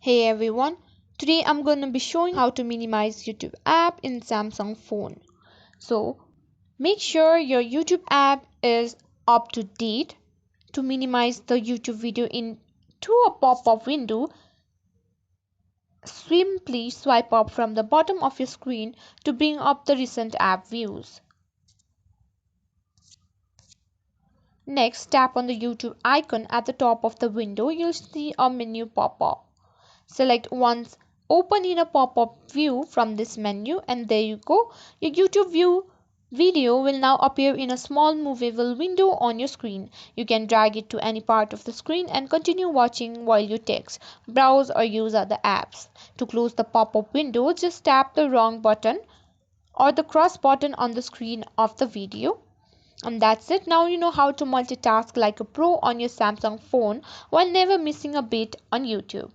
Hey everyone, today I'm going to be showing how to minimize YouTube app in Samsung phone. So make sure your YouTube app is up to date. To minimize the YouTube video into a pop-up window, simply swipe up from the bottom of your screen to bring up the recent app views. Next, tap on the YouTube icon at the top of the window. You'll see a menu pop up. Select once open in a pop-up view from this menu, and there you go. Your YouTube view video will now appear in a small movable window on your screen. You can drag it to any part of the screen and continue watching while you text, browse or use other apps. To close the pop-up window, just tap the wrong button or the cross button on the screen of the video. And that's it. Now you know how to multitask like a pro on your Samsung phone while never missing a beat on YouTube.